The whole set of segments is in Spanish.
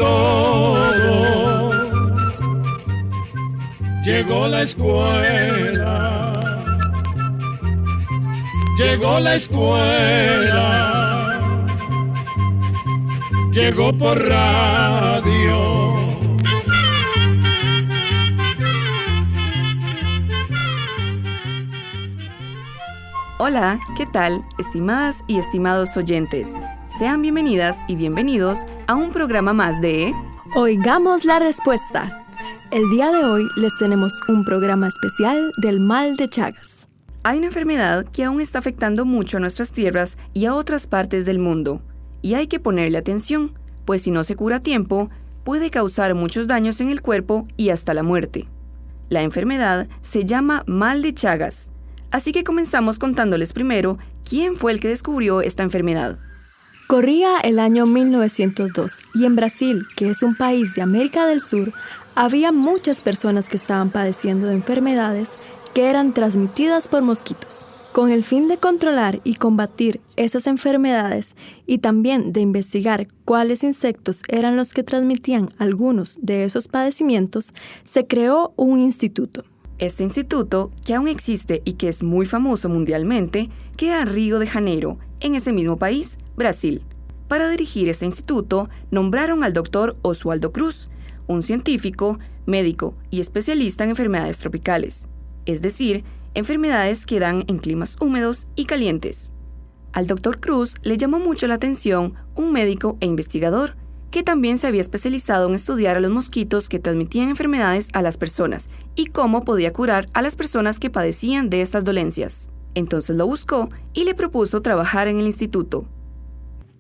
todo. Llegó la escuela, llegó la escuela, llegó por radio. Hola, ¿qué tal, estimadas y estimados oyentes? Sean bienvenidas y bienvenidos a un programa más de Oigamos la Respuesta. El día de hoy les tenemos un programa especial del mal de Chagas. Hay una enfermedad que aún está afectando mucho a nuestras tierras y a otras partes del mundo. Y hay que ponerle atención, pues si no se cura a tiempo, puede causar muchos daños en el cuerpo y hasta la muerte. La enfermedad se llama mal de Chagas. Así que comenzamos contándoles primero quién fue el que descubrió esta enfermedad. Corría el año 1902 y en Brasil, que es un país de América del Sur, había muchas personas que estaban padeciendo de enfermedades que eran transmitidas por mosquitos. Con el fin de controlar y combatir esas enfermedades y también de investigar cuáles insectos eran los que transmitían algunos de esos padecimientos, se creó un instituto. Este instituto, que aún existe y que es muy famoso mundialmente, queda en Río de Janeiro, en ese mismo país, Brasil. Para dirigir este instituto, nombraron al Dr. Oswaldo Cruz, un científico, médico y especialista en enfermedades tropicales, es decir, enfermedades que dan en climas húmedos y calientes. Al Dr. Cruz le llamó mucho la atención un médico e investigador que también se había especializado en estudiar a los mosquitos que transmitían enfermedades a las personas y cómo podía curar a las personas que padecían de estas dolencias. Entonces lo buscó y le propuso trabajar en el instituto.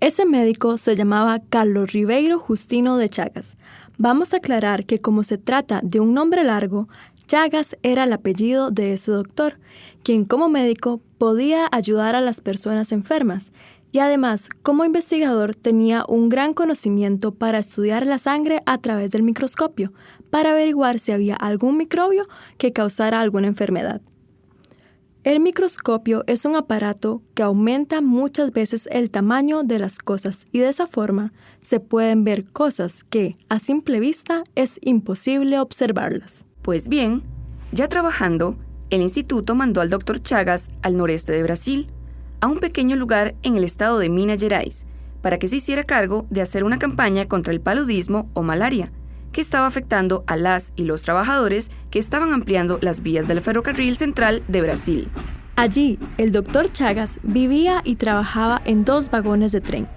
Ese médico se llamaba Carlos Ribeiro Justino de Chagas. Vamos a aclarar que como se trata de un nombre largo, Chagas era el apellido de ese doctor, quien como médico podía ayudar a las personas enfermas y además como investigador tenía un gran conocimiento para estudiar la sangre a través del microscopio, para averiguar si había algún microbio que causara alguna enfermedad. El microscopio es un aparato que aumenta muchas veces el tamaño de las cosas y de esa forma se pueden ver cosas que, a simple vista, es imposible observarlas. Pues bien, ya trabajando, el instituto mandó al Dr. Chagas al noreste de Brasil, a un pequeño lugar en el estado de Minas Gerais, para que se hiciera cargo de hacer una campaña contra el paludismo o malaria, que estaba afectando a las y los trabajadores que estaban ampliando las vías del ferrocarril central de Brasil. Allí, el Dr. Chagas vivía y trabajaba en 2 vagones de tren.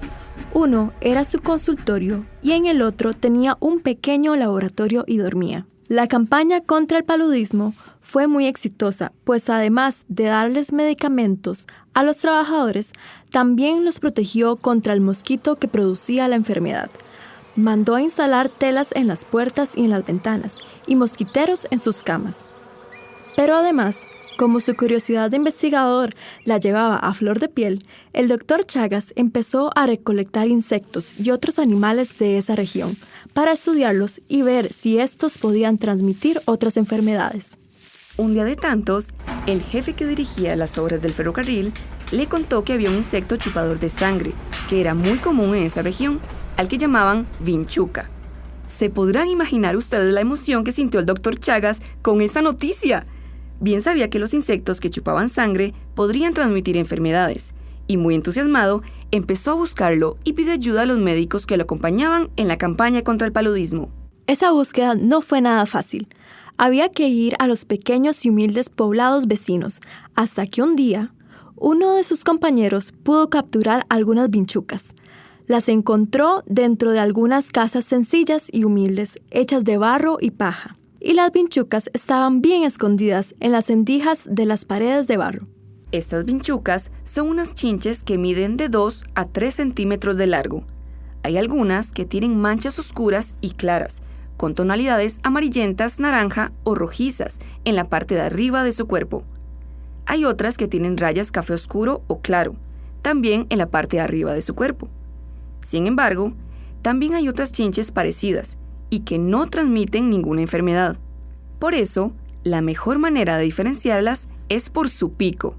Uno era su consultorio y en el otro tenía un pequeño laboratorio y dormía. La campaña contra el paludismo fue muy exitosa, pues además de darles medicamentos a los trabajadores, también los protegió contra el mosquito que producía la enfermedad. Mandó a instalar telas en las puertas y en las ventanas, y mosquiteros en sus camas. Pero además, como su curiosidad de investigador la llevaba a flor de piel, el Dr. Chagas empezó a recolectar insectos y otros animales de esa región para estudiarlos y ver si estos podían transmitir otras enfermedades. Un día de tantos, el jefe que dirigía las obras del ferrocarril le contó que había un insecto chupador de sangre, que era muy común en esa región, al que llamaban vinchuca. ¿Se podrán imaginar ustedes la emoción que sintió el Dr. Chagas con esa noticia? Bien sabía que los insectos que chupaban sangre podrían transmitir enfermedades, y muy entusiasmado, empezó a buscarlo y pidió ayuda a los médicos que lo acompañaban en la campaña contra el paludismo. Esa búsqueda no fue nada fácil. Había que ir a los pequeños y humildes poblados vecinos, hasta que un día, uno de sus compañeros pudo capturar algunas vinchucas. Las encontró dentro de algunas casas sencillas y humildes, hechas de barro y paja. Y las vinchucas estaban bien escondidas en las rendijas de las paredes de barro. Estas vinchucas son unas chinches que miden de 2 a 3 centímetros de largo. Hay algunas que tienen manchas oscuras y claras, con tonalidades amarillentas, naranja o rojizas en la parte de arriba de su cuerpo. Hay otras que tienen rayas café oscuro o claro, también en la parte de arriba de su cuerpo. Sin embargo, también hay otras chinches parecidas y que no transmiten ninguna enfermedad. Por eso, la mejor manera de diferenciarlas es por su pico.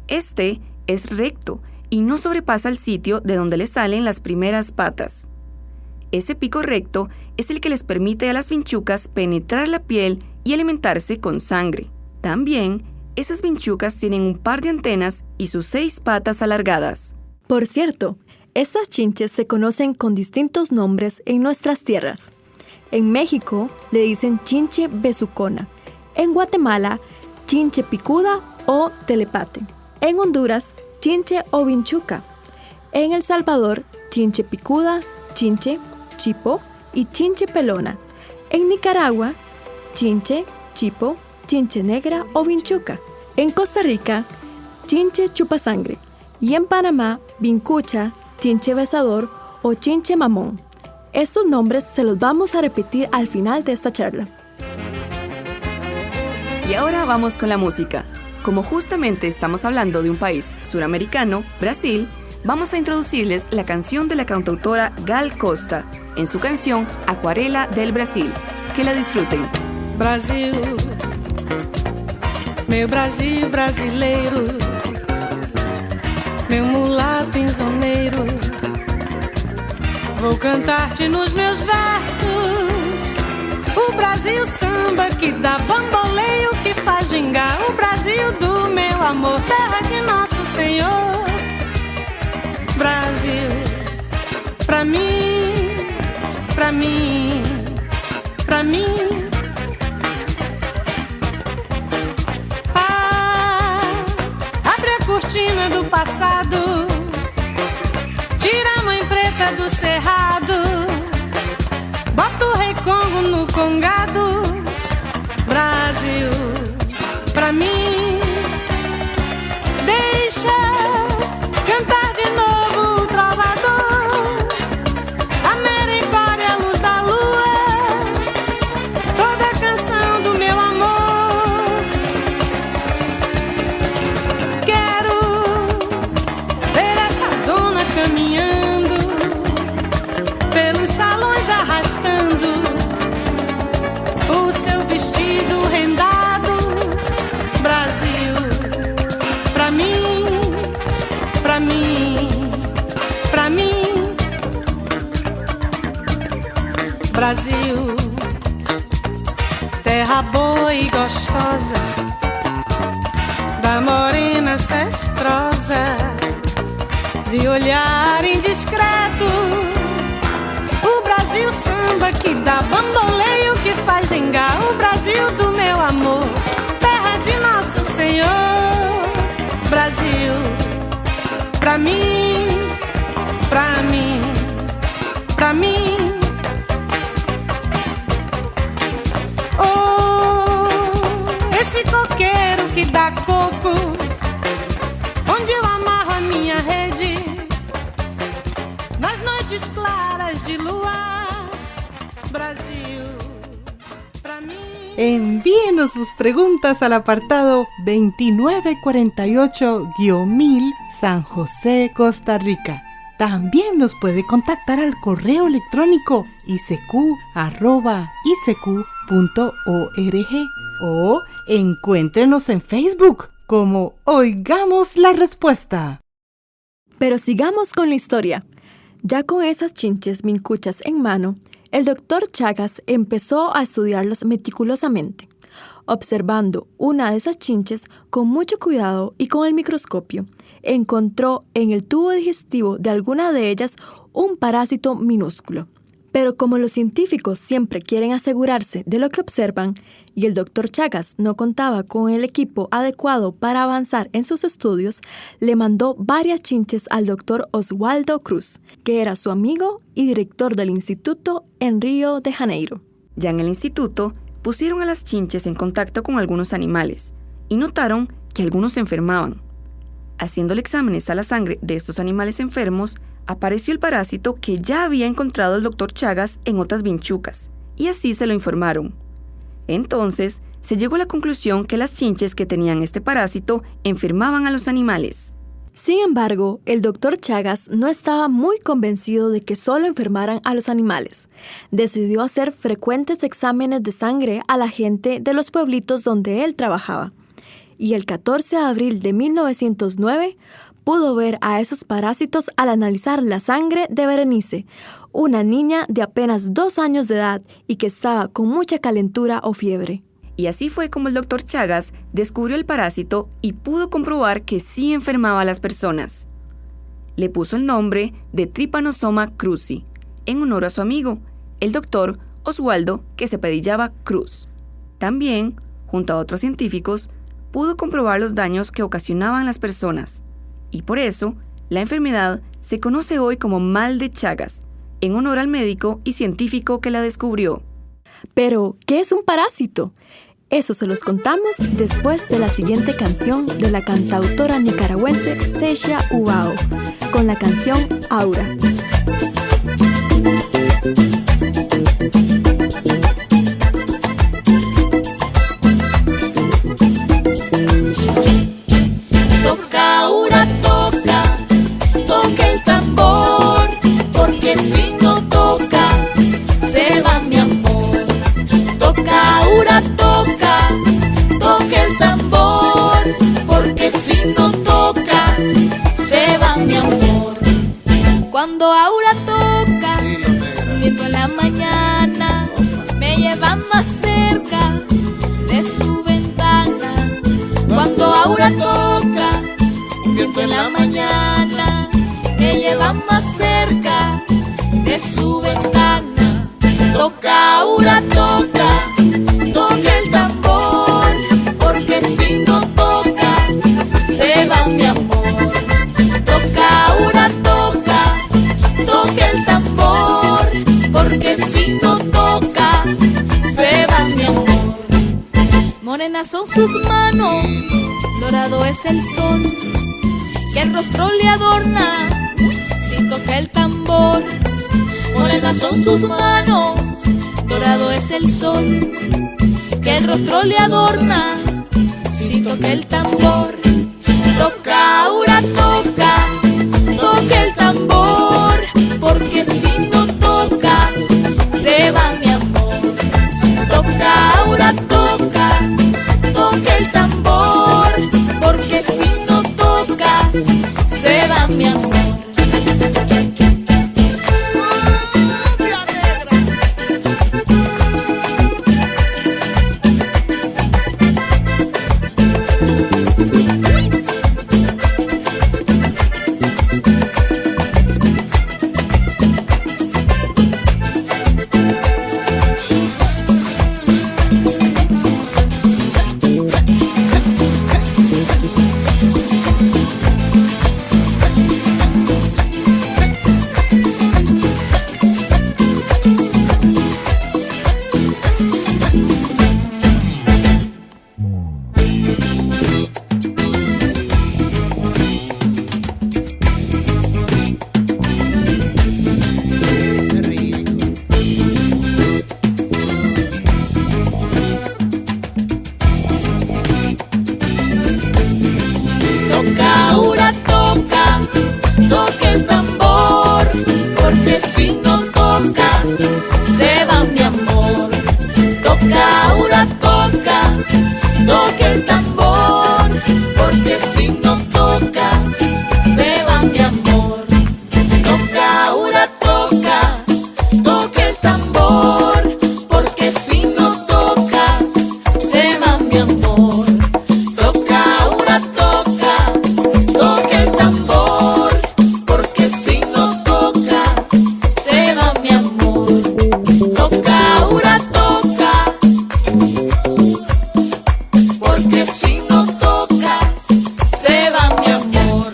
Este es recto y no sobrepasa el sitio de donde le salen las primeras patas. Ese pico recto es el que les permite a las vinchucas penetrar la piel y alimentarse con sangre. También, esas vinchucas tienen un par de antenas y sus 6 patas alargadas. Por cierto, estas chinches se conocen con distintos nombres en nuestras tierras. En México le dicen chinche besucona, en Guatemala, chinche picuda o telepate, en Honduras, chinche o vinchuca, en El Salvador, chinche picuda, chinche, chipo y chinche pelona, en Nicaragua, chinche, chipo, chinche negra o vinchuca, en Costa Rica, chinche chupasangre y en Panamá, vincucha, chinche besador o chinche mamón. Estos nombres se los vamos a repetir al final de esta charla. Y ahora vamos con la música. Como justamente estamos hablando de un país suramericano, Brasil, vamos a introducirles la canción de la cantautora Gal Costa en su canción Acuarela del Brasil. Que la disfruten. Brasil, meu Brasil brasileiro, meu mulato insoneiro, vou cantar-te nos meus versos o Brasil samba que dá bamboleio, que faz gingar, o Brasil do meu amor, terra de nosso Senhor. Brasil, pra mim, pra mim, pra mim. Abre a cortina do passado, tira a mãe preta do cerrado, bota o rei Congo no congado. Brasil, pra mim, deixa cantar de novo o trovador, a meritória, a luz da lua, toda a canção do meu amor. Quero ver essa dona caminhando pelos salões, arrastando o seu vestido rendado. Brasil, pra mim, pra mim, pra mim. Brasil, terra boa e gostosa, da morena cestrosa, de olhar indiscreto, o Brasil samba que dá bamboleio, que faz gingar, o Brasil do meu amor, terra de nosso Senhor. Brasil, pra mim, pra mim, pra mim. Oh, esse coqueiro que dá coco, onde eu amarro a minha rede, nas noites claras de luar. Brasil, pra mim. Envíenos sus preguntas al apartado 2948-1000 San José, Costa Rica. También nos puede contactar al correo electrónico isq@isq.org o encuéntrenos en Facebook como Oigamos la Respuesta. Pero sigamos con la historia. Ya con esas chinches vincuchas en mano, el doctor Chagas empezó a estudiarlas meticulosamente. Observando una de esas chinches con mucho cuidado y con el microscopio, encontró en el tubo digestivo de alguna de ellas un parásito minúsculo. Pero como los científicos siempre quieren asegurarse de lo que observan, y el doctor Chagas no contaba con el equipo adecuado para avanzar en sus estudios, le mandó varias chinches al doctor Oswaldo Cruz, que era su amigo y director del instituto en Río de Janeiro. Ya en el instituto, pusieron a las chinches en contacto con algunos animales y notaron que algunos se enfermaban. Haciéndole exámenes a la sangre de estos animales enfermos, apareció el parásito que ya había encontrado el doctor Chagas en otras vinchucas, y así se lo informaron. Entonces, se llegó a la conclusión que las chinches que tenían este parásito enfermaban a los animales. Sin embargo, el doctor Chagas no estaba muy convencido de que solo enfermaran a los animales. Decidió hacer frecuentes exámenes de sangre a la gente de los pueblitos donde él trabajaba. Y el 14 de abril de 1909, pudo ver a esos parásitos al analizar la sangre de Berenice, una niña de apenas 2 años de edad y que estaba con mucha calentura o fiebre. Y así fue como el Dr. Chagas descubrió el parásito y pudo comprobar que sí enfermaba a las personas. Le puso el nombre de Trypanosoma cruzi, en honor a su amigo, el doctor Oswaldo, que se apellidaba Cruz. También, junto a otros científicos, pudo comprobar los daños que ocasionaban las personas. Y por eso, la enfermedad se conoce hoy como mal de Chagas, en honor al médico y científico que la descubrió. Pero, ¿qué es un parásito? Eso se los contamos después de la siguiente canción de la cantautora nicaragüense Seixia Ubao, con la canción Aura. Toca, Aura, toca, toca el tambor, porque si no tocas, se va mi amor. Toca, Aura, toca, toca el tambor, porque si no tocas, se va mi amor. Cuando Aura toca, un viento en la mañana me lleva más cerca de su ventana. Cuando Aura toca, un viento en la mañana me lleva más cerca de su ventana. Toca, Aura, toca, toca el tambor, porque si no tocas, se va mi amor. Toca, Aura, toca, toca el tambor, porque si no tocas, se va mi amor. Morenas son sus manos, dorado es el sol, que el rostro le adorna, si toca el tambor. Morenas son sus manos, dorado es el sol, que el rostro le adorna, si toca el tambor. Toca, Aura, toca, toca el tambor, porque si no tocas, se va mi amor. Toca, Aura, toca, toca el tambor, porque si no tocas, se va mi amor. Toca, Aura, toca, toca el tambor, porque si no tocas, se va mi amor. Toca, Aura, toca, toca el tambor, porque si no tocas, se va mi amor. Toca, Aura, toca, toca el tambor, porque si no tocas, se va mi amor. Toca, Aura, toca, toca el tambor, porque si no tocas, se va mi amor. Toca, Aura, toca, porque si no tocas, se va mi amor.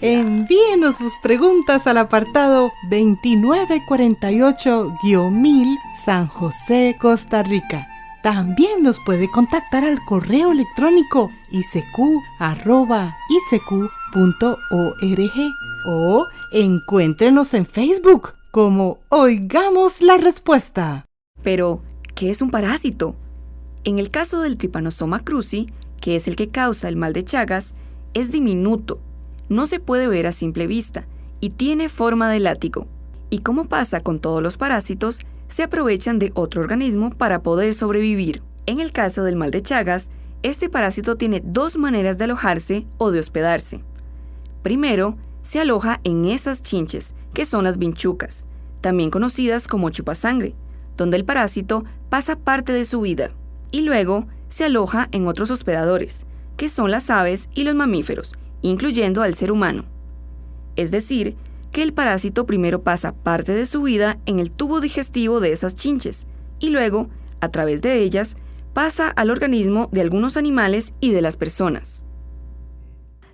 Envíenos sus preguntas al apartado 2948-1000 San José, Costa Rica. También nos puede contactar al correo electrónico isq@isq.org o encuéntrenos en Facebook como Oigamos la Respuesta. Pero, ¿qué es un parásito? En el caso del Trypanosoma cruzi, que es el que causa el mal de Chagas, es diminuto, no se puede ver a simple vista y tiene forma de látigo. Y como pasa con todos los parásitos, se aprovechan de otro organismo para poder sobrevivir. En el caso del mal de Chagas, este parásito tiene 2 maneras de alojarse o de hospedarse. Primero, se aloja en esas chinches, que son las vinchucas, también conocidas como chupasangre, donde el parásito pasa parte de su vida. Y luego, se aloja en otros hospedadores, que son las aves y los mamíferos, incluyendo al ser humano. Es decir, que el parásito primero pasa parte de su vida en el tubo digestivo de esas chinches, y luego, a través de ellas, pasa al organismo de algunos animales y de las personas.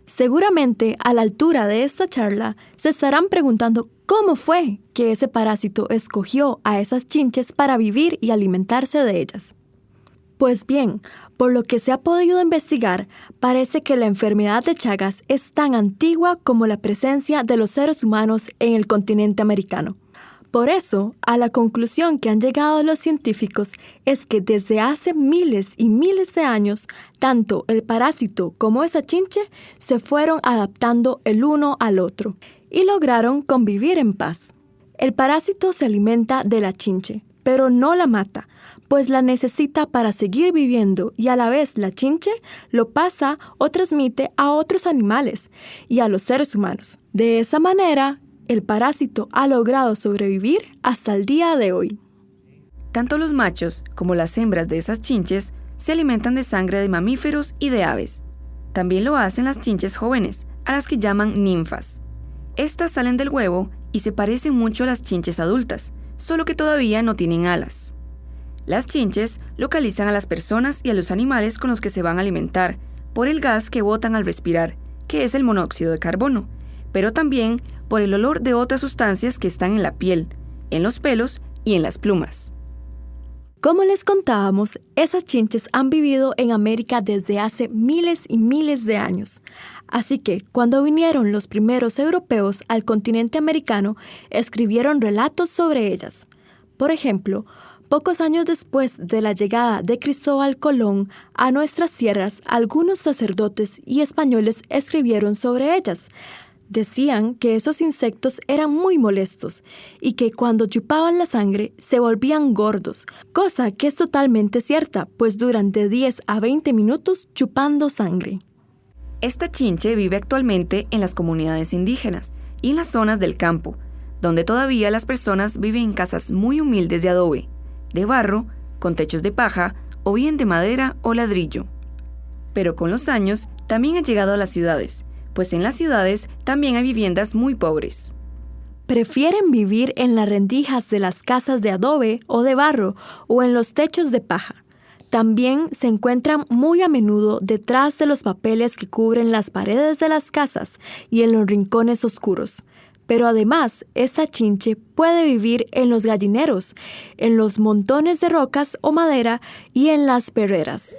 Seguramente, a la altura de esta charla, se estarán preguntando cómo fue que ese parásito escogió a esas chinches para vivir y alimentarse de ellas. Pues bien, por lo que se ha podido investigar, parece que la enfermedad de Chagas es tan antigua como la presencia de los seres humanos en el continente americano. Por eso, a la conclusión que han llegado los científicos es que desde hace miles y miles de años, tanto el parásito como esa chinche se fueron adaptando el uno al otro y lograron convivir en paz. El parásito se alimenta de la chinche, pero no la mata, pues la necesita para seguir viviendo y a la vez la chinche lo pasa o transmite a otros animales y a los seres humanos. De esa manera, el parásito ha logrado sobrevivir hasta el día de hoy. Tanto los machos como las hembras de esas chinches se alimentan de sangre de mamíferos y de aves. También lo hacen las chinches jóvenes, a las que llaman ninfas. Estas salen del huevo y se parecen mucho a las chinches adultas, solo que todavía no tienen alas. Las chinches localizan a las personas y a los animales con los que se van a alimentar por el gas que botan al respirar, que es el monóxido de carbono, pero también por el olor de otras sustancias que están en la piel, en los pelos y en las plumas. Como les contábamos, esas chinches han vivido en América desde hace miles y miles de años. Así que, cuando vinieron los primeros europeos al continente americano, escribieron relatos sobre ellas. Por ejemplo, pocos años después de la llegada de Cristóbal Colón a nuestras tierras, algunos sacerdotes y españoles escribieron sobre ellas. Decían que esos insectos eran muy molestos y que cuando chupaban la sangre se volvían gordos, cosa que es totalmente cierta, pues duran de 10 a 20 minutos chupando sangre. Esta chinche vive actualmente en las comunidades indígenas y en las zonas del campo, donde todavía las personas viven en casas muy humildes de adobe, de barro, con techos de paja o bien de madera o ladrillo. Pero con los años también ha llegado a las ciudades, pues en las ciudades también hay viviendas muy pobres. Prefieren vivir en las rendijas de las casas de adobe o de barro o en los techos de paja. También se encuentran muy a menudo detrás de los papeles que cubren las paredes de las casas y en los rincones oscuros. Pero además, esta chinche puede vivir en los gallineros, en los montones de rocas o madera y en las perreras.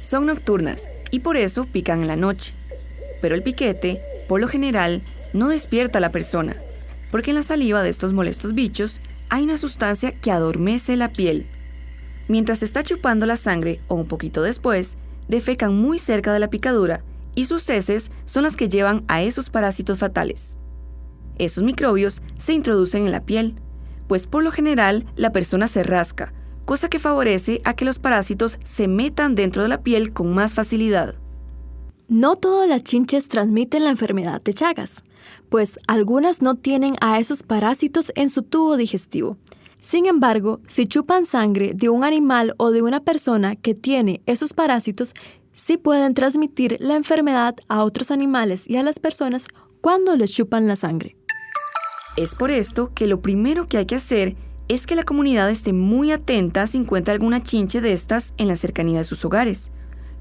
Son nocturnas y por eso pican en la noche. Pero el piquete, por lo general, no despierta a la persona, porque en la saliva de estos molestos bichos hay una sustancia que adormece la piel. Mientras está chupando la sangre o un poquito después, defecan muy cerca de la picadura y sus heces son las que llevan a esos parásitos fatales. Esos microbios se introducen en la piel, pues por lo general la persona se rasca, cosa que favorece a que los parásitos se metan dentro de la piel con más facilidad. No todas las chinches transmiten la enfermedad de Chagas, pues algunas no tienen a esos parásitos en su tubo digestivo. Sin embargo, si chupan sangre de un animal o de una persona que tiene esos parásitos, sí pueden transmitir la enfermedad a otros animales y a las personas cuando les chupan la sangre. Es por esto que lo primero que hay que hacer es que la comunidad esté muy atenta si encuentra alguna chinche de estas en la cercanía de sus hogares,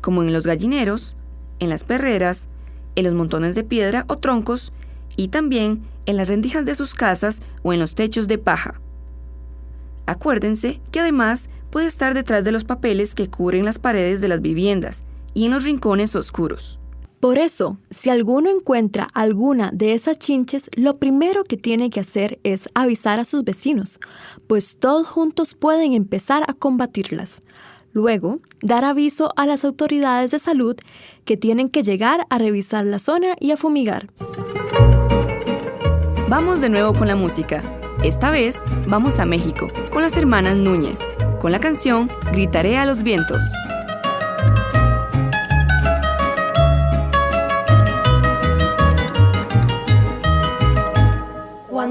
como en los gallineros, en las perreras, en los montones de piedra o troncos y también en las rendijas de sus casas o en los techos de paja. Acuérdense que además puede estar detrás de los papeles que cubren las paredes de las viviendas y en los rincones oscuros. Por eso, si alguno encuentra alguna de esas chinches, lo primero que tiene que hacer es avisar a sus vecinos, pues todos juntos pueden empezar a combatirlas. Luego, dar aviso a las autoridades de salud que tienen que llegar a revisar la zona y a fumigar. Vamos de nuevo con la música. Esta vez vamos a México con las hermanas Núñez, con la canción Gritaré a los vientos.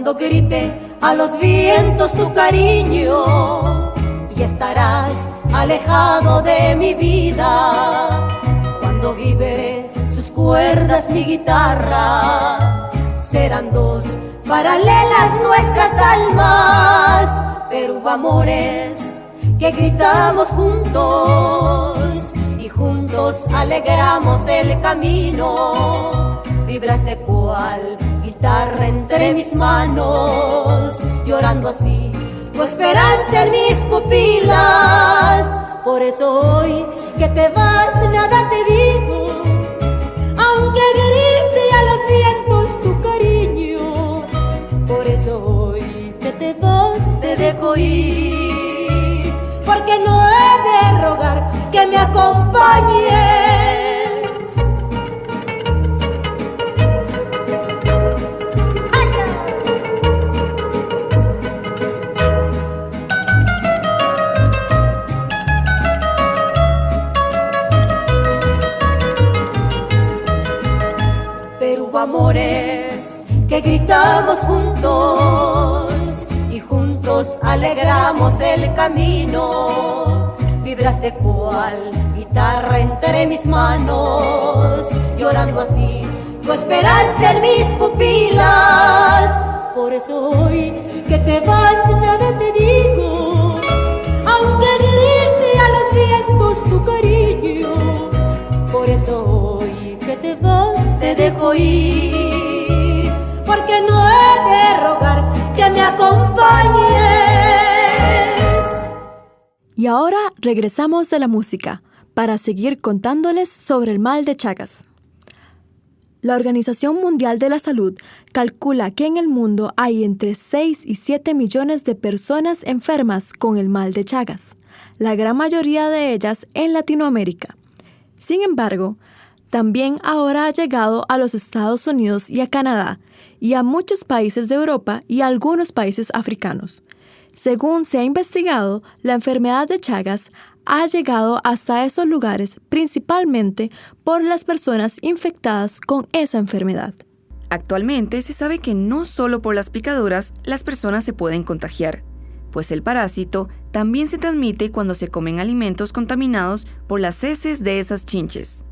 cuando grite a los vientos tu cariño, y estarás alejado de mi vida. Cuando vibre sus cuerdas mi guitarra, serán dos paralelas nuestras almas, pero hubo amores que gritamos juntos y juntos alegramos el camino. Vibras de cual guitarra entre mis manos, llorando así tu esperanza en mis pupilas. Por eso hoy que te vas nada te digo, aunque grite a los vientos tu cariño. Por eso hoy que te vas te dejo ir, porque no he de rogar que me acompañes. Amores que gritamos juntos y juntos alegramos el camino. Vibras de cual guitarra entre mis manos, llorando así tu esperanza en mis pupilas. Por eso hoy que te vas nada te digo, aunque grite a los vientos tu cariño. Por eso hoy que te vas te dejo ir, porque no he de rogar que me acompañes. Y ahora regresamos de la música para seguir contándoles sobre el mal de Chagas. La Organización Mundial de la Salud calcula que en el mundo hay entre 6 y 7 millones de personas enfermas con el mal de Chagas, la gran mayoría de ellas en Latinoamérica. Sin embargo, también ahora ha llegado a los Estados Unidos y a Canadá, y a muchos países de Europa y a algunos países africanos. Según se ha investigado, la enfermedad de Chagas ha llegado hasta esos lugares principalmente por las personas infectadas con esa enfermedad. Actualmente se sabe que no solo por las picaduras las personas se pueden contagiar, pues el parásito también se transmite cuando se comen alimentos contaminados por las heces de esas chinches.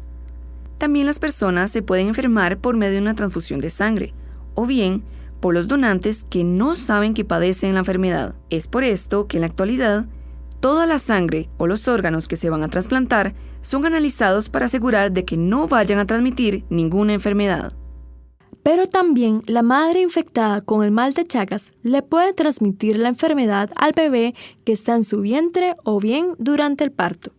También las personas se pueden enfermar por medio de una transfusión de sangre, o bien por los donantes que no saben que padecen la enfermedad. Es por esto que en la actualidad, toda la sangre o los órganos que se van a trasplantar son analizados para asegurar de que no vayan a transmitir ninguna enfermedad. Pero también la madre infectada con el mal de Chagas le puede transmitir la enfermedad al bebé que está en su vientre o bien durante el parto.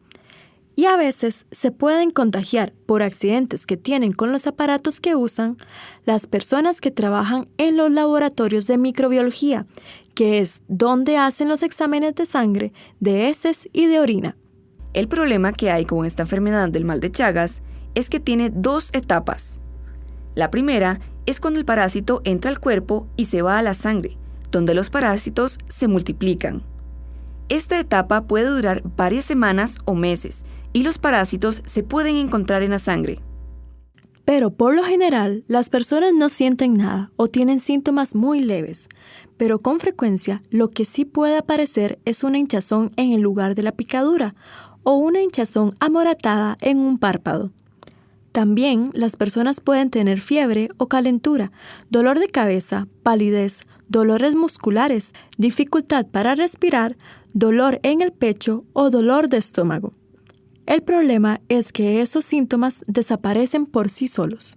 Y a veces se pueden contagiar por accidentes que tienen con los aparatos que usan las personas que trabajan en los laboratorios de microbiología, que es donde hacen los exámenes de sangre, de heces y de orina. El problema que hay con esta enfermedad del mal de Chagas es que tiene 2 etapas. La primera es cuando el parásito entra al cuerpo y se va a la sangre, donde los parásitos se multiplican. Esta etapa puede durar varias semanas o meses, y los parásitos se pueden encontrar en la sangre. Pero por lo general, las personas no sienten nada o tienen síntomas muy leves, pero con frecuencia lo que sí puede aparecer es una hinchazón en el lugar de la picadura o una hinchazón amoratada en un párpado. También las personas pueden tener fiebre o calentura, dolor de cabeza, palidez, dolores musculares, dificultad para respirar, dolor en el pecho o dolor de estómago. El problema es que esos síntomas desaparecen por sí solos.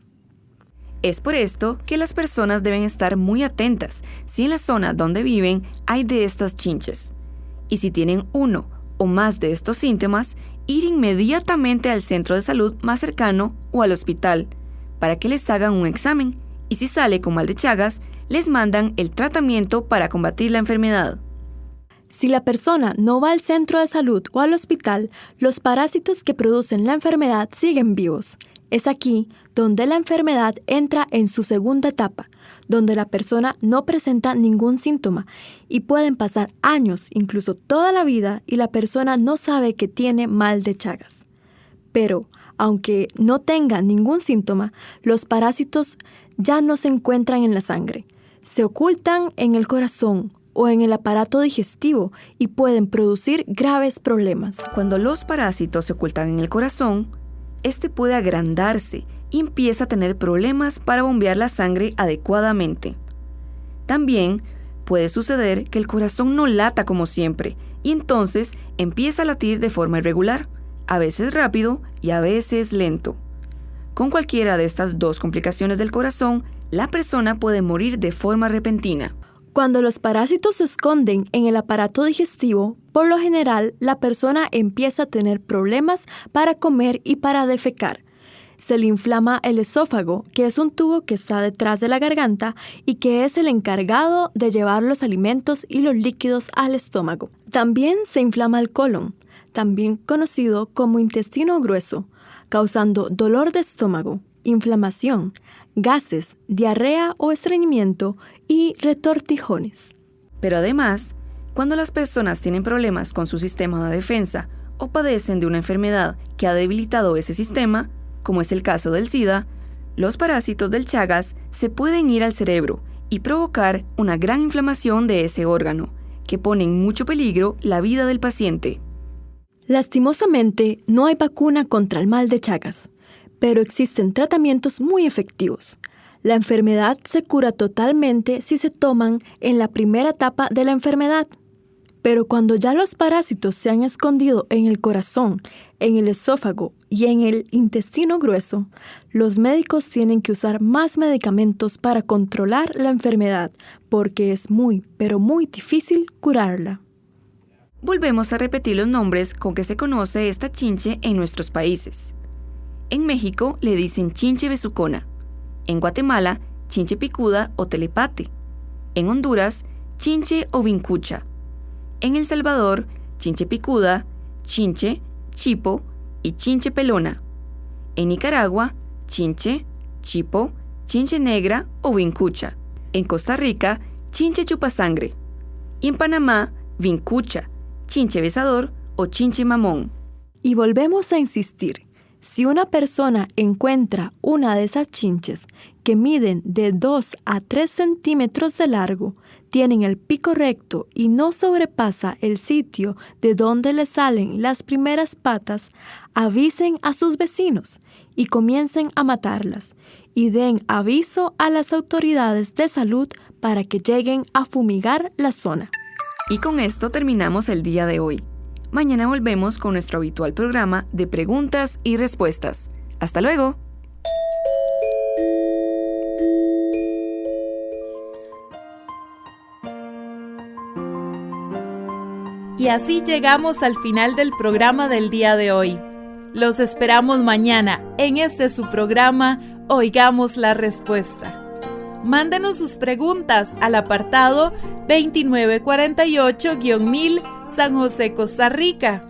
Es por esto que las personas deben estar muy atentas si en la zona donde viven hay de estas chinches. Y si tienen uno o más de estos síntomas, ir inmediatamente al centro de salud más cercano o al hospital para que les hagan un examen, y si sale con mal de Chagas, les mandan el tratamiento para combatir la enfermedad. Si la persona no va al centro de salud o al hospital, los parásitos que producen la enfermedad siguen vivos. Es aquí donde la enfermedad entra en su segunda etapa, donde la persona no presenta ningún síntoma y pueden pasar años, incluso toda la vida, y la persona no sabe que tiene mal de Chagas. Pero, aunque no tenga ningún síntoma, los parásitos ya no se encuentran en la sangre, Se ocultan en el corazón o en el aparato digestivo y pueden producir graves problemas. Cuando los parásitos se ocultan en el corazón, este puede agrandarse y empieza a tener problemas para bombear la sangre adecuadamente. También puede suceder que el corazón no lata como siempre y entonces empieza a latir de forma irregular, a veces rápido y a veces lento. Con cualquiera de estas dos complicaciones del corazón, la persona puede morir de forma repentina. Cuando los parásitos se esconden en el aparato digestivo, por lo general la persona empieza a tener problemas para comer y para defecar. Se le inflama el esófago, que es un tubo que está detrás de la garganta y que es el encargado de llevar los alimentos y los líquidos al estómago. También se inflama el colon, también conocido como intestino grueso, causando dolor de estómago, inflamación, gases, diarrea o estreñimiento y retortijones. Pero además, cuando las personas tienen problemas con su sistema de defensa o padecen de una enfermedad que ha debilitado ese sistema, como es el caso del SIDA, los parásitos del Chagas se pueden ir al cerebro y provocar una gran inflamación de ese órgano, que pone en mucho peligro la vida del paciente. Lastimosamente, no hay vacuna contra el mal de Chagas, pero existen tratamientos muy efectivos. La enfermedad se cura totalmente si se toman en la primera etapa de la enfermedad. Pero cuando ya los parásitos se han escondido en el corazón, en el esófago y en el intestino grueso, los médicos tienen que usar más medicamentos para controlar la enfermedad, porque es muy, pero muy difícil curarla. Volvemos a repetir los nombres con que se conoce esta chinche en nuestros países. En México le dicen chinche besucona, en Guatemala, chinche picuda o telepate, en Honduras, chinche o vincucha, en El Salvador, chinche picuda, chinche, chipo y chinche pelona, en Nicaragua, chinche, chipo, chinche negra o vincucha, en Costa Rica, chinche chupasangre, y en Panamá, vincucha, chinche besador o chinche mamón. Y volvemos a insistir. Si una persona encuentra una de esas chinches que miden de 2 a 3 centímetros de largo, tienen el pico recto y no sobrepasa el sitio de donde le salen las primeras patas, avisen a sus vecinos y comiencen a matarlas y den aviso a las autoridades de salud para que lleguen a fumigar la zona. Y con esto terminamos el día de hoy. Mañana volvemos con nuestro habitual programa de preguntas y respuestas. ¡Hasta luego! Y así llegamos al final del programa del día de hoy. Los esperamos mañana en su programa Oigamos la Respuesta. Mándenos sus preguntas al apartado 2948-1000 San José, Costa Rica.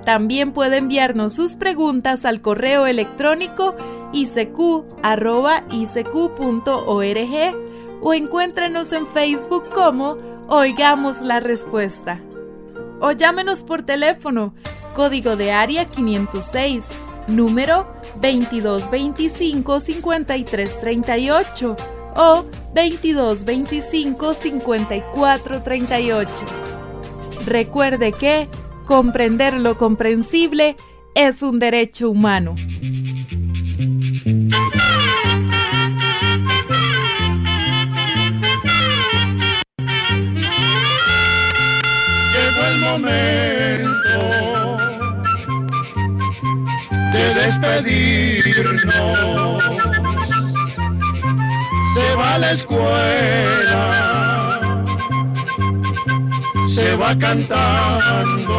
También puede enviarnos sus preguntas al correo electrónico icq@icq.org o encuéntrenos en Facebook como Oigamos la Respuesta. O llámenos por teléfono, código de área 506, número 2225-5338 o 2225-5438. Recuerde que comprender lo comprensible es un derecho humano. Llegó el momento de despedirnos. Se va a la escuela, se va cantando.